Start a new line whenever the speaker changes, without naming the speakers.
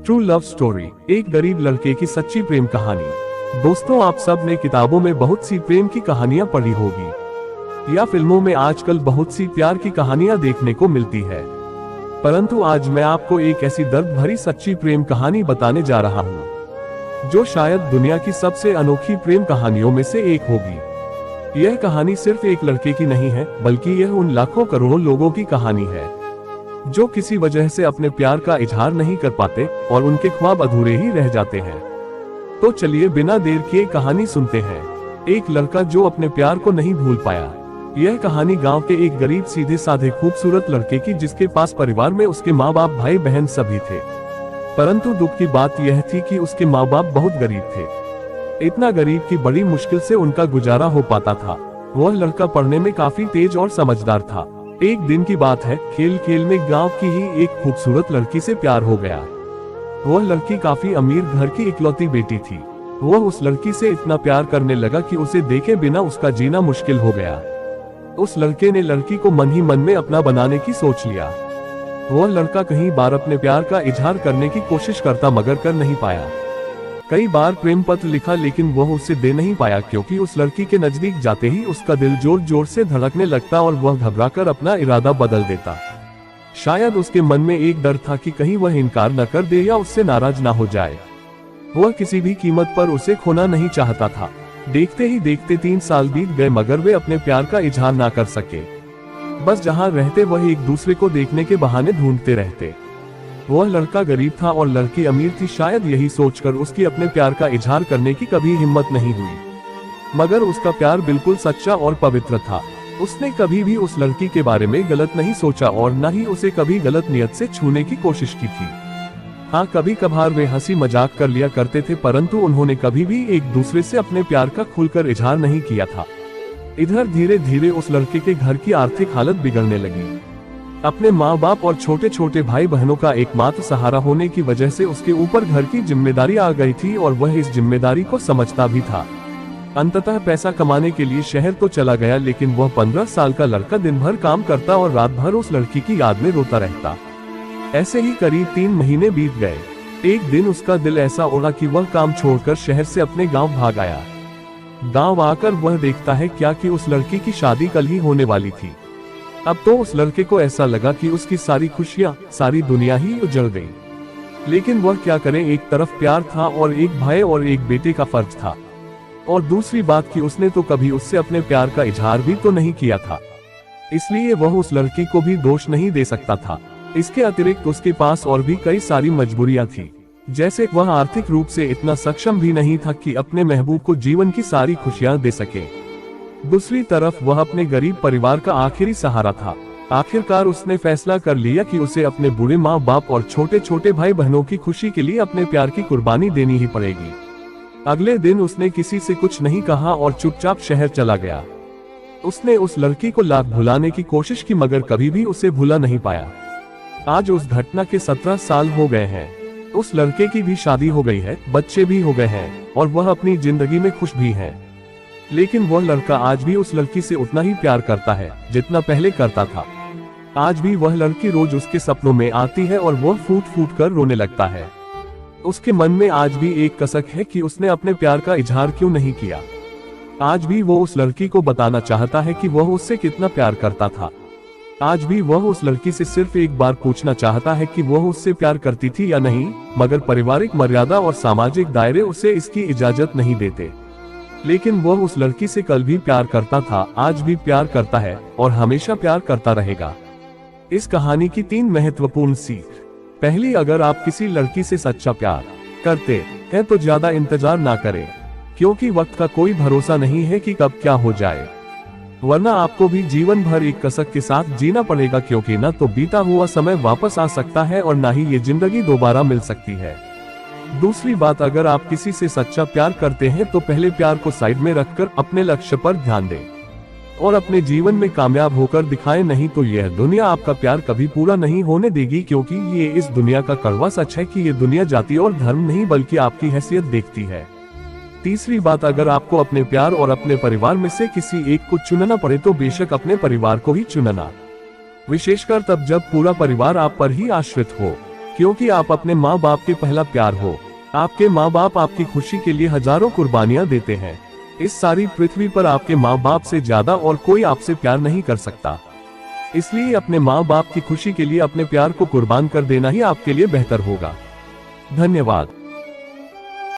True love story, एक गरीब लड़के की सच्ची प्रेम कहानी। दोस्तों, आप सब ने किताबों में बहुत सी प्रेम की कहानियां पढ़ी होगी या फिल्मों में आजकल बहुत सी प्यार की कहानियां देखने को मिलती है, परंतु आज मैं आपको एक ऐसी दर्द भरी सच्ची प्रेम कहानी बताने जा रहा हूं, जो शायद दुनिया की सबसे अनोखी प्रेम कहानियों में से एक होगी। यह कहानी सिर्फ एक लड़के की नहीं है, बल्कि यह उन लाखों करोड़ों लोगों की कहानी है जो किसी वजह से अपने प्यार का इजहार नहीं कर पाते और उनके ख्वाब अधूरे ही रह जाते हैं। तो चलिए बिना देर किए कहानी सुनते हैं। एक लड़का जो अपने प्यार को नहीं भूल पाया। यह कहानी गांव के एक गरीब सीधे साधे खूबसूरत लड़के की, जिसके पास परिवार में उसके माँ बाप भाई बहन सभी थे, परंतु दुख की बात यह थी कि उसके माँ बाप बहुत गरीब थे। इतना गरीब कि बड़ी मुश्किल से उनका गुजारा हो पाता था। वह लड़का पढ़ने में काफी तेज और समझदार था। एक दिन की बात है, खेल खेल में गांव की ही एक खूबसूरत लड़की से प्यार हो गया। वह लड़की काफी अमीर घर की इकलौती बेटी थी। वह उस लड़की से इतना प्यार करने लगा कि उसे देखे बिना उसका जीना मुश्किल हो गया। उस लड़के ने लड़की को मन ही मन में अपना बनाने की सोच लिया। वह लड़का कई बार अपने प्यार का इजहार करने की कोशिश करता, मगर कर नहीं पाया। कई बार प्रेम पत्र लिखा, लेकिन वह उसे दे नहीं पाया, क्योंकि उस लड़की के नजदीक जाते ही उसका दिल जोर जोर से धड़कने लगता और वह घबराकर अपना इरादा बदल देता। शायद उसके मन में एक डर था कि कहीं वह इनकार न कर दे या उससे नाराज ना हो जाए। वह किसी भी कीमत पर उसे खोना नहीं चाहता था। देखते ही देखते 3 साल बीत गए, मगर वे अपने प्यार का इजहार ना कर सके। बस जहाँ रहते वह एक दूसरे को देखने के बहाने ढूंढते रहते। वह लड़का गरीब था और लड़की अमीर थी। शायद यही सोचकर उसकी अपने प्यार का इजहार करने की कभी हिम्मत नहीं हुई, मगर उसका प्यार बिल्कुल सच्चा और पवित्र था। उसने कभी भी उस लड़की के बारे में गलत नहीं सोचा और न ही उसे कभी गलत नियत से छूने की कोशिश की थी। हाँ, कभी कभार वे हंसी मजाक कर लिया करते थे, परंतु उन्होंने कभी भी एक दूसरे से अपने प्यार का खुलकर इजहार नहीं किया था। इधर धीरे धीरे उस लड़के के घर की आर्थिक हालत बिगड़ने लगी। अपने माँ बाप और छोटे छोटे भाई बहनों का एकमात्र सहारा होने की वजह से उसके ऊपर घर की जिम्मेदारी आ गई थी और वह इस जिम्मेदारी को समझता भी था। अंततः पैसा कमाने के लिए शहर तो चला गया, लेकिन वह 15 साल का लड़का दिन भर काम करता और रात भर उस लड़की की याद में रोता रहता। ऐसे ही करीब 3 महीने बीत गए। एक दिन उसका दिल ऐसा उड़ा कि वह काम छोड़कर शहर से अपने गाँव भाग आया। गाँव आकर वह देखता है क्या कि उस लड़की की शादी कल ही होने वाली थी। अब तो उस लड़के को ऐसा लगा कि उसकी सारी खुशियां, सारी दुनिया ही उजड़ गई। लेकिन वह क्या करे, एक तरफ प्यार था और एक भाई और एक बेटे का फर्ज था, और दूसरी बात कि उसने तो कभी उससे अपने प्यार का इजहार भी तो नहीं किया था, इसलिए वह उस लड़की को भी दोष नहीं दे सकता था। इसके अतिरिक्त उसके पास और भी कई सारी मजबूरियां थी, जैसे वह आर्थिक रूप से इतना सक्षम भी नहीं था कि अपने महबूब को जीवन की सारी खुशियां दे सके। दूसरी तरफ वह अपने गरीब परिवार का आखिरी सहारा था। आखिरकार उसने फैसला कर लिया कि उसे अपने बूढ़े माँ बाप और छोटे छोटे भाई बहनों की खुशी के लिए अपने प्यार की कुर्बानी देनी ही पड़ेगी। अगले दिन उसने किसी से कुछ नहीं कहा और चुपचाप शहर चला गया। उसने उस लड़की को लाख भुलाने की कोशिश की, मगर कभी भी उसे भुला नहीं पाया। आज उस घटना के 17 साल हो गए हैं। उस लड़के की भी शादी हो गई है, बच्चे भी हो गए हैं और वह अपनी जिंदगी में खुश भी है। लेकिन वह लड़का आज भी उस लड़की से उतना ही प्यार करता है जितना पहले करता था। आज भी वह लड़की रोज उसके सपनों में आती है और वह फूट फूट कर रोने लगता है। उसके मन में आज भी एक कसक है कि उसने अपने प्यार का इजहार क्यों नहीं किया। आज भी वो उस लड़की को बताना चाहता है कि वह उससे कितना प्यार करता था। आज भी वह उस लड़की से सिर्फ एक बार पूछना चाहता है कि वह उससे प्यार करती थी या नहीं, मगर पारिवारिक मर्यादा और सामाजिक दायरे उसे इसकी इजाजत नहीं देते। लेकिन वह उस लड़की से कल भी प्यार करता था, आज भी प्यार करता है और हमेशा प्यार करता रहेगा। इस कहानी की 3 महत्वपूर्ण सीख। पहली, अगर आप किसी लड़की से सच्चा प्यार करते हैं तो ज्यादा इंतजार ना करें, क्योंकि वक्त का कोई भरोसा नहीं है कि कब क्या हो जाए, वरना आपको भी जीवन भर एक कसक के साथ जीना पड़ेगा, क्योंकि न तो बीता हुआ समय वापस आ सकता है और न ही ये जिंदगी दोबारा मिल सकती है। दूसरी बात, अगर आप किसी से सच्चा प्यार करते हैं तो पहले प्यार को साइड में रखकर अपने लक्ष्य पर ध्यान दें और अपने जीवन में कामयाब होकर दिखाएं, नहीं तो यह दुनिया आपका प्यार कभी पूरा नहीं होने देगी, क्योंकि ये इस दुनिया का कड़वा सच है कि ये दुनिया जाति और धर्म नहीं बल्कि आपकी हैसियत देखती है। तीसरी बात, अगर आपको अपने प्यार और अपने परिवार में से किसी एक को चुनना पड़े तो बेशक अपने परिवार को ही चुनना, विशेषकर तब जब पूरा परिवार आप पर ही आश्रित हो। क्योंकि आप अपने माँ बाप के पहला प्यार हो। आपके माँ बाप आपकी खुशी के लिए हजारों कुर्बानियां देते हैं। इस सारी पृथ्वी पर आपके माँ बाप से ज्यादा और कोई आपसे प्यार नहीं कर सकता। इसलिए अपने माँ बाप की खुशी के लिए अपने प्यार को कुर्बान कर देना ही आपके लिए बेहतर होगा। धन्यवाद।